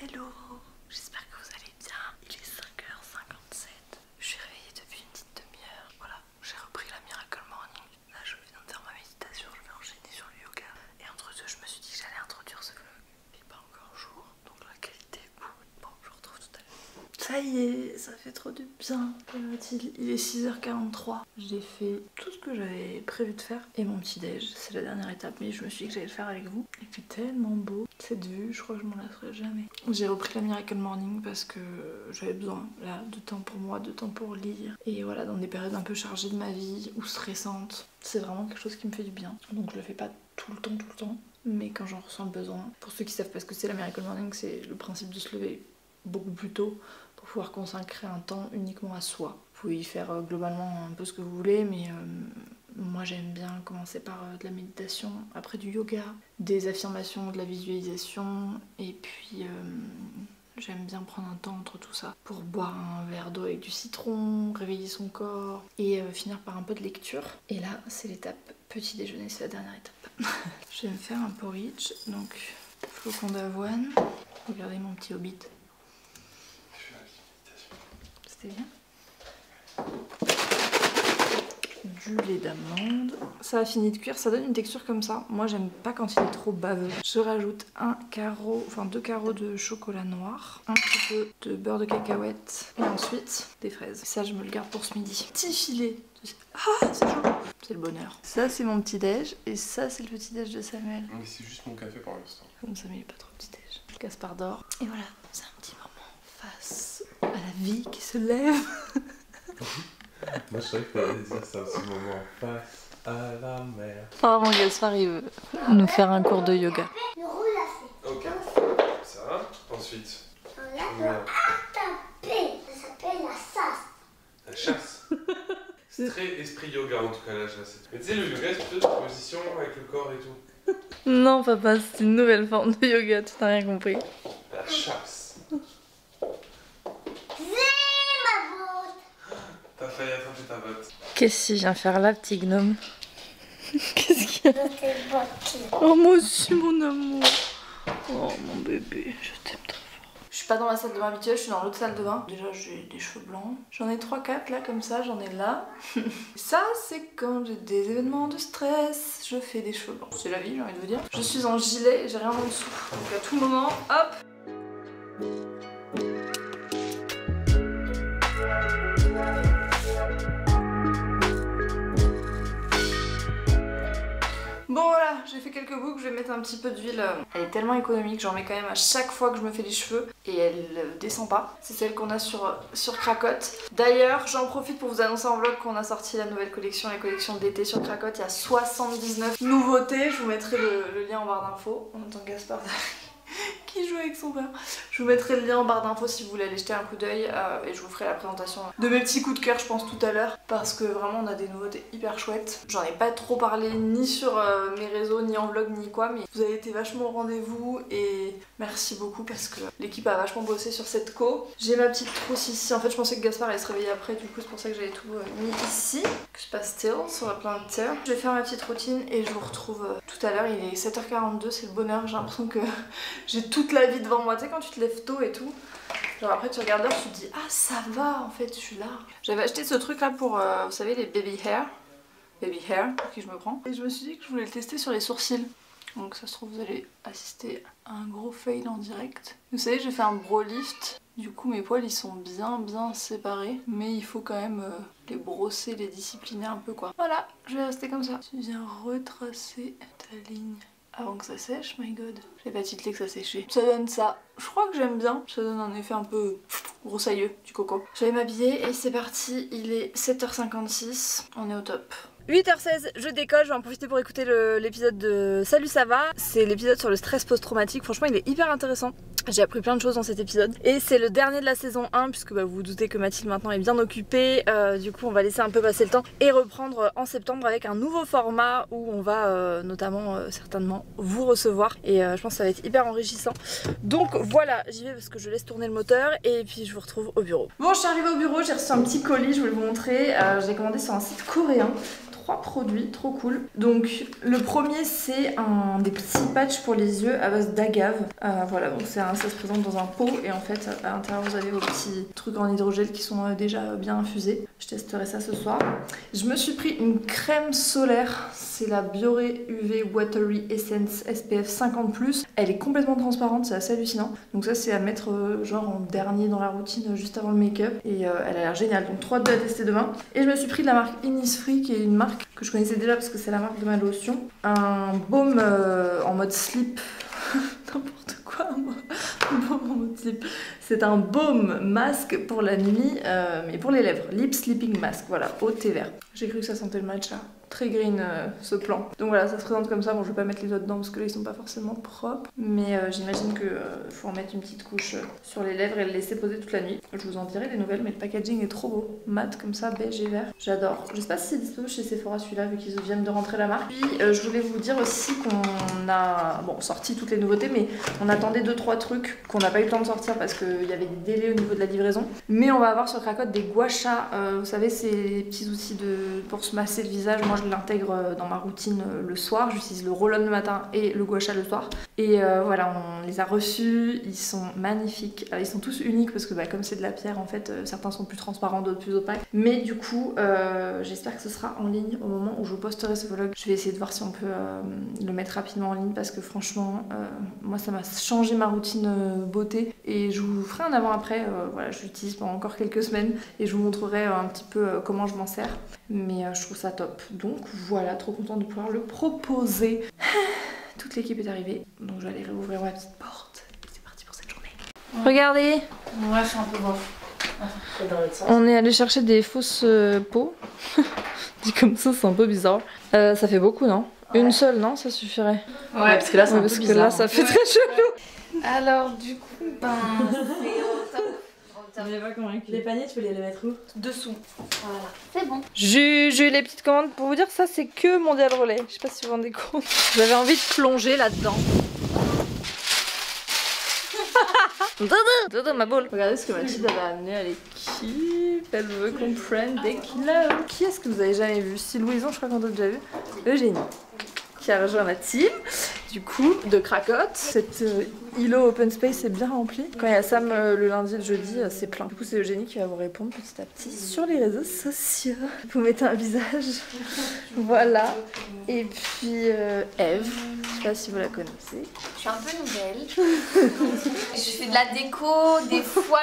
Hello, j'espère que vous allez bien. Il est 5h57. Je suis réveillée depuis une petite demi-heure. Voilà, j'ai repris la Miracle Morning. Là, je viens de faire ma méditation, je vais enchaîner sur le yoga. Et entre deux, je me suis dit que j'allais introduire ce vlog. Il n'est pas encore jour, donc la qualité est cool. Bon, je vous retrouve tout à l'heure. Ça y est, ça fait trop du bien. Il est 6h43. J'ai fait tout ce que j'avais prévu de faire. Et mon petit déj, c'est la dernière étape, mais je me suis dit que j'allais le faire avec vous. Il fait tellement beau. Cette vue, je crois que je m'en lasserai jamais. J'ai repris la Miracle Morning parce que j'avais besoin là de temps pour moi, de temps pour lire. Et voilà, dans des périodes un peu chargées de ma vie ou stressantes, c'est vraiment quelque chose qui me fait du bien. Donc je le fais pas tout le temps. Mais quand j'en ressens le besoin, pour ceux qui savent pas ce que c'est la Miracle Morning, c'est le principe de se lever beaucoup plus tôt pour pouvoir consacrer un temps uniquement à soi. Vous pouvez y faire globalement un peu ce que vous voulez, mais moi j'aime bien commencer par de la méditation, après du yoga, des affirmations, de la visualisation, et puis j'aime bien prendre un temps entre tout ça pour boire un verre d'eau avec du citron, réveiller son corps et finir par un peu de lecture. Et là c'est l'étape petit déjeuner, c'est la dernière étape. Je vais me faire un porridge, donc flocons d'avoine. Regardez mon petit hobbit. C'était bien. Du lait d'amande. Ça a fini de cuire, ça donne une texture comme ça. Moi j'aime pas quand il est trop baveux. Je rajoute deux carreaux de chocolat noir, un petit peu de beurre de cacahuète et ensuite des fraises. Ça je me le garde pour ce midi. Petit filet. Ah c'est chaud. C'est le bonheur. Ça c'est mon petit déj et ça c'est le petit déj de Samuel. Mais c'est juste mon café pour l'instant. Comme Samuel est pas trop petit déj. Gaspard dort. Et voilà, c'est un petit moment face à la vie qui se lève. Moi je savais qu'il fallait dire ça aussi, moment face à la mer. Oh mon Gaspard il veut nous faire un cours de yoga. Ok, ça, ensuite. On l'a taper, ça s'appelle la chasse. La chasse. C'est très esprit yoga en tout cas la chasse. Mais tu sais le yoga c'est plutôt une position avec le corps et tout. Non papa, c'est une nouvelle forme de yoga, tu n'as rien compris. La chasse. T'as failli attraper ta botte. Qu'est-ce qu'il vient faire là, petit gnome? Qu'est-ce qu'il y a? Oh moi aussi mon amour. Oh mon bébé, je t'aime très fort. Je suis pas dans la salle de bain habituelle, je suis dans l'autre salle de bain. Déjà j'ai des cheveux blancs. J'en ai 3-4 là comme ça, j'en ai là. Ça c'est quand j'ai des événements de stress, je fais des cheveux blancs. C'est la vie j'ai envie de vous dire. Je suis en gilet et j'ai rien en dessous. Donc à tout moment, hop. Bon voilà, j'ai fait quelques boucles, je vais mettre un petit peu d'huile. Elle est tellement économique, j'en mets quand même à chaque fois que je me fais les cheveux et elle descend pas. C'est celle qu'on a sur Cracotte. D'ailleurs, j'en profite pour vous annoncer en vlog qu'on a sorti la nouvelle collection, la collection d'été sur Cracotte. Il y a 79 nouveautés, je vous mettrai le lien en barre d'infos. On entend Gaspard qui joue avec son verre. Je vous mettrai le lien en barre d'infos si vous voulez aller jeter un coup d'œil et je vous ferai la présentation de mes petits coups de cœur je pense tout à l'heure parce que vraiment on a des nouveautés hyper chouettes. J'en ai pas trop parlé ni sur mes réseaux ni en vlog ni quoi, mais vous avez été vachement au rendez-vous et merci beaucoup parce que l'équipe a vachement bossé sur cette co. J'ai ma petite trousse ici, en fait je pensais que Gaspard allait se réveiller après, du coup c'est pour ça que j'avais tout mis ici, que je passe still sur la planète Terre. Je vais faire ma petite routine et je vous retrouve tout à l'heure. Il est 7h42, c'est le bonheur, j'ai l'impression que j'ai toute la vie devant moi, tu sais quand tu te lèves tôt et tout, genre après tu regardes l'heure, tu te dis ah ça va en fait je suis là. J'avais acheté ce truc là pour vous savez les baby hair pour qui je me prends, et je me suis dit que je voulais le tester sur les sourcils, donc ça se trouve vous allez assister à un gros fail en direct. Vous savez j'ai fait un brow lift, du coup mes poils ils sont bien séparés, mais il faut quand même les brosser, les discipliner un peu quoi. Voilà, je vais rester comme ça. Tu viens retracer ta ligne avant que ça sèche, my god. J'avais pas titlé que ça séchait. Ça donne ça. Je crois que j'aime bien. Ça donne un effet un peu broussailleux du coco. Je vais m'habiller et c'est parti. Il est 7h56. On est au top. 8h16, je décolle, je vais en profiter pour écouter l'épisode de Salut ça va. C'est l'épisode sur le stress post-traumatique, franchement il est hyper intéressant. J'ai appris plein de choses dans cet épisode. Et c'est le dernier de la saison 1 puisque vous vous doutez que Mathilde maintenant est bien occupée. Du coup on va laisser un peu passer le temps et reprendre en septembre avec un nouveau format où on va notamment certainement vous recevoir. Et je pense que ça va être hyper enrichissant. Donc voilà, j'y vais parce que je laisse tourner le moteur et puis je vous retrouve au bureau. Bon je suis arrivée au bureau, j'ai reçu un petit colis, je vais vous montrer. J'ai commandé sur un site coréen. 3 produits trop cool. Donc le premier c'est des petits patchs pour les yeux à base d'agave. Voilà, donc ça se présente dans un pot et en fait à l'intérieur vous avez vos petits trucs en hydrogel qui sont déjà bien infusés. Je testerai ça ce soir. Je me suis pris une crème solaire, c'est la Bioré UV Watery Essence SPF 50+. Elle est complètement transparente, c'est assez hallucinant. Donc ça c'est à mettre genre en dernier dans la routine juste avant le make-up et elle a l'air géniale. Donc 3 à tester demain. Et je me suis pris de la marque Innisfree qui est une marque que je connaissais déjà parce que c'est la marque de ma lotion. Un baume en mode slip. N'importe quoi, un baume en mode slip. C'est un baume masque pour la nuit, mais pour les lèvres. Lip Sleeping Mask, voilà, au thé vert. J'ai cru que ça sentait le matcha. Très green ce plan. Donc voilà, ça se présente comme ça. Bon, je vais pas mettre les doigts dedans parce que là ils sont pas forcément propres. Mais j'imagine que faut en mettre une petite couche sur les lèvres et le laisser poser toute la nuit. Je vous en dirai des nouvelles, mais le packaging est trop beau. Mat comme ça, beige et vert. J'adore. Je sais pas si c'est disponible chez Sephora celui-là vu qu'ils viennent de rentrer la marque. Puis je voulais vous dire aussi qu'on a sorti toutes les nouveautés, mais on attendait 2-3 trucs qu'on n'a pas eu le temps de sortir parce qu'il y avait des délais au niveau de la livraison. Mais on va avoir sur Krakow des gua sha. Vous savez, c'est les petits outils pour se masser le visage. Moi je l'intègre dans ma routine le soir, j'utilise le roll-on le matin et le gua sha le soir et voilà, on les a reçus, ils sont magnifiques. Ils sont tous uniques parce que comme c'est de la pierre en fait, certains sont plus transparents, d'autres plus opaques, mais du coup j'espère que ce sera en ligne au moment où je posterai ce vlog. Je vais essayer de voir si on peut le mettre rapidement en ligne parce que franchement moi ça m'a changé ma routine beauté et je vous ferai un avant après. Voilà, je l'utilise pendant encore quelques semaines et je vous montrerai un petit peu comment je m'en sers, mais je trouve ça top. Donc voilà, trop contente de pouvoir le proposer. Toute l'équipe est arrivée, donc je vais aller réouvrir ma petite porte. C'est parti pour cette journée. Regardez. Ouais, je suis un peu bof. On est allé chercher des fausses peaux. Dit comme ça, c'est un peu bizarre. Ça fait beaucoup, non? Ouais. Une seule, non? Ça suffirait. Ouais, parce que là, c'est un peu bizarre. Là, ça fait très chelou. Alors, du coup, On n'est pas convaincu. Les paniers, tu peux les mettre où? Dessous. Voilà. C'est bon. J'ai eu les petites commandes pour vous dire, ça c'est que Mondial Relais. Je sais pas si vous vous rendez compte. J'avais envie de plonger là-dedans. Dodo, ma boule. Regardez ce que Mathilde avait amené à l'équipe. Elle veut qu'on prenne des kilos. Qui est-ce que vous avez jamais vu? Si Louison, je crois qu'on a déjà vu. Eugénie, qui a rejoint la team du coup de Krakow. Cette îlot open space est bien rempli. Quand il y a Sam le lundi et le jeudi, c'est plein. Du coup c'est Eugénie qui va vous répondre petit à petit sur les réseaux sociaux. Vous mettez un visage. Voilà. Et puis Eve, je sais pas si vous la connaissez. Je suis un peu nouvelle. Je fais de la déco, des fois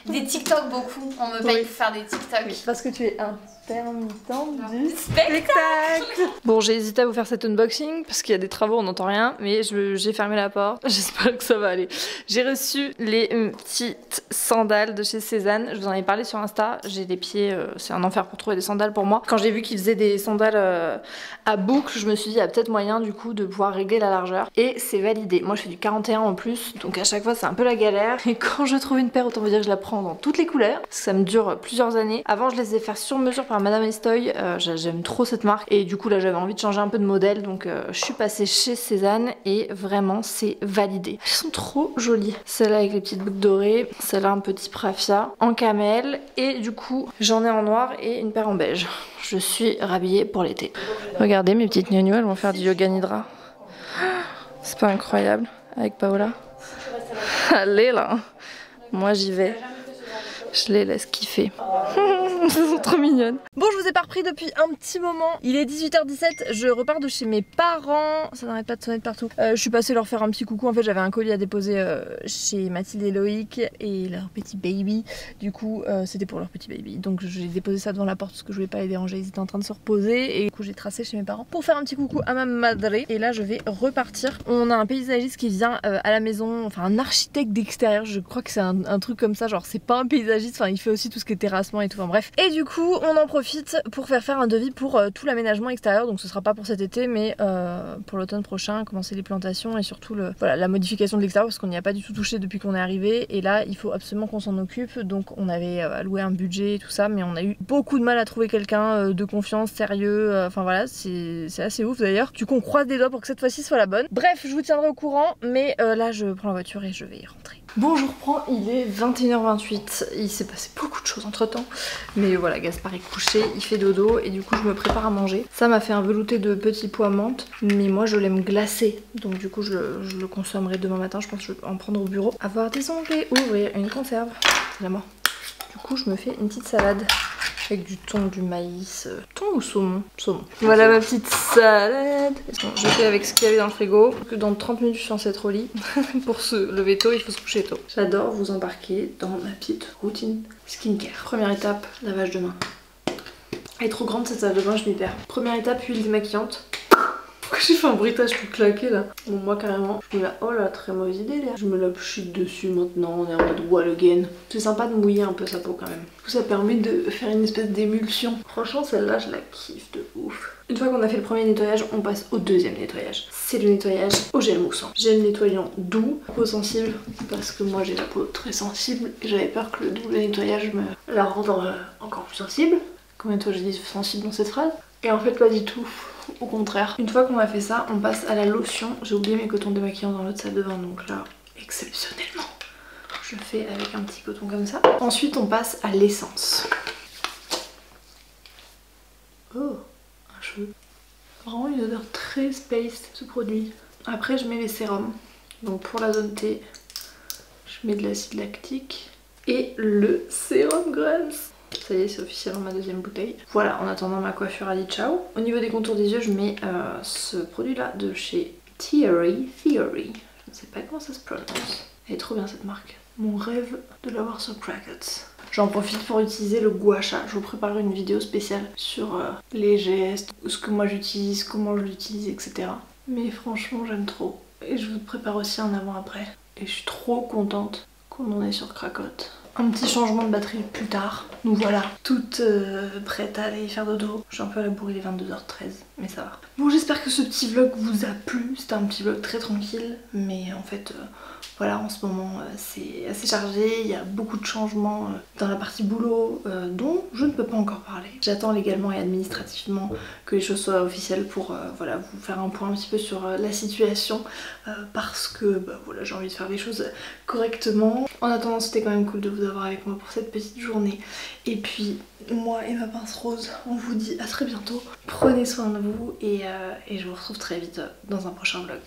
des TikTok beaucoup. On me paye pour faire des TikTok. Oui, parce que tu es intermittente du spectacle. Bon, j'ai hésité à vous faire cet unboxing parce qu'il y a des travaux, on n'entend rien, mais j'ai fermé la porte. J'espère que ça va aller. J'ai reçu les petites sandales de chez Cézanne. Je vous en ai parlé sur Insta. J'ai des pieds, c'est un enfer pour trouver des sandales pour moi. Quand j'ai vu qu'ils faisaient des sandales à boucle, je me suis dit il y a peut-être moyen du coup de pouvoir régler la largeur. Et c'est validé. Moi je fais du 41 en plus, donc à chaque fois c'est un peu la galère. Et quand je trouve une paire, autant vous dire que je la prends dans toutes les couleurs, parce que ça me dure plusieurs années. Avant je les ai fait sur mesure par Madame Estoy. J'aime trop cette marque. Et du coup là j'avais envie de changer un peu de modèle, donc je suis passée chez Cézanne et vraiment c'est validé. Elles sont trop jolies. Celle-là avec les petites boucles dorées, celle-là un petit raffia en camel, et du coup j'en ai en noir et une paire en beige. Je suis rhabillée pour l'été. Regardez mes petites gnognos, elles vont faire du yoga nidra. C'est pas incroyable avec Paola? Allez là, moi j'y vais. Je les laisse kiffer. Elles sont trop mignonnes. Bon, je vous ai pas repris depuis un petit moment. Il est 18h17, je repars de chez mes parents. Ça n'arrête pas de sonner de partout. Je suis passée leur faire un petit coucou. En fait, j'avais un colis à déposer chez Mathilde et Loïc et leur petit baby. Du coup, c'était pour leur petit baby. Donc, j'ai déposé ça devant la porte parce que je voulais pas les déranger. Ils étaient en train de se reposer. Et du coup, j'ai tracé chez mes parents pour faire un petit coucou à ma madre. Et là, je vais repartir. On a un paysagiste qui vient à la maison. Enfin, un architecte d'extérieur. Je crois que c'est un truc comme ça. Genre, c'est pas un paysagiste. Enfin, il fait aussi tout ce qui est terrassement et tout. Enfin, bref. Et du coup, on en profite pour faire un devis pour tout l'aménagement extérieur. Donc, ce sera pas pour cet été, mais pour l'automne prochain, commencer les plantations et surtout la modification de l'extérieur parce qu'on n'y a pas du tout touché depuis qu'on est arrivé. Et là, il faut absolument qu'on s'en occupe. Donc, on avait alloué un budget et tout ça, mais on a eu beaucoup de mal à trouver quelqu'un de confiance, sérieux. Enfin, voilà, c'est assez ouf d'ailleurs. Du coup, on croise des doigts pour que cette fois-ci soit la bonne. Bref, je vous tiendrai au courant, mais là, je prends la voiture et je vais y rentrer. Bon, je reprends, il est 21h28, il s'est passé beaucoup de choses entre temps. Mais voilà, Gaspard est couché, il fait dodo et du coup je me prépare à manger. Ça m'a fait un velouté de petits pois menthe, mais moi je l'aime glacé. Donc du coup je le consommerai demain matin, je pense que je vais en prendre au bureau. Avoir des onglets, ouvrir une conserve, c'est la mort. Du coup je me fais une petite salade avec du thon, du maïs, thon ou saumon? Saumon. Voilà ma petite salade. Bon, je fais avec ce qu'il y avait dans le frigo. Que dans 30 minutes je suis censée être au lit. Pour se lever tôt, il faut se coucher tôt. J'adore vous embarquer dans ma petite routine skincare. Première étape, lavage de mains. Elle est trop grande cette salle de bain, je m'y perds. Première étape, huile démaquillante. Pourquoi j'ai fait un bruitage tout claqué là? Bon, moi carrément, je me la... Oh là, très mauvaise idée là. Je me la chute dessus maintenant, on est en mode wall again. C'est sympa de mouiller un peu sa peau quand même. Du coup, ça permet de faire une espèce d'émulsion. Franchement, celle-là, je la kiffe de ouf. Une fois qu'on a fait le premier nettoyage, on passe au deuxième nettoyage. C'est le nettoyage au gel moussant. Gel nettoyant doux, peau sensible, parce que moi j'ai la peau très sensible et j'avais peur que le double nettoyage me la rende encore plus sensible. Combien de fois j'ai dit sensible dans cette phrase? Et en fait pas du tout, au contraire. Une fois qu'on a fait ça, on passe à la lotion. J'ai oublié mes cotons démaquillants dans l'autre salle de bain, donc là, exceptionnellement, je fais avec un petit coton comme ça. Ensuite on passe à l'essence. Oh, un cheveu. Vraiment une odeur très spaced ce produit. Après je mets les sérums. Donc pour la zone T, je mets de l'acide lactique et le sérum Grams. Ça y est, c'est officiellement ma deuxième bouteille. Voilà, en attendant ma coiffure a dit ciao. Au niveau des contours des yeux, je mets ce produit là de chez Theory. Je ne sais pas comment ça se prononce. Elle est trop bien cette marque. Mon rêve de l'avoir sur Crackets. J'en profite pour utiliser le gua sha. Je vous préparerai une vidéo spéciale sur les gestes, ce que moi j'utilise, comment je l'utilise, etc. Mais franchement, j'aime trop. Et je vous prépare aussi un avant-après. Et je suis trop contente qu'on en est sur Crackets. Un petit changement de batterie plus tard. Donc voilà, toute prête à aller faire dodo. Je suis un peu à la bourre, il est 22h13, mais ça va. Bon, j'espère que ce petit vlog vous a plu. C'était un petit vlog très tranquille, mais en fait, voilà, en ce moment, c'est assez chargé. Il y a beaucoup de changements dans la partie boulot dont je ne peux pas encore parler. J'attends légalement et administrativement que les choses soient officielles pour voilà, vous faire un point un petit peu sur la situation parce que bah, voilà, j'ai envie de faire les choses correctement. En attendant, c'était quand même cool de vous avoir avec moi pour cette petite journée. Et puis, moi et ma pince rose, on vous dit à très bientôt. Prenez soin de vous et je vous retrouve très vite dans un prochain vlog.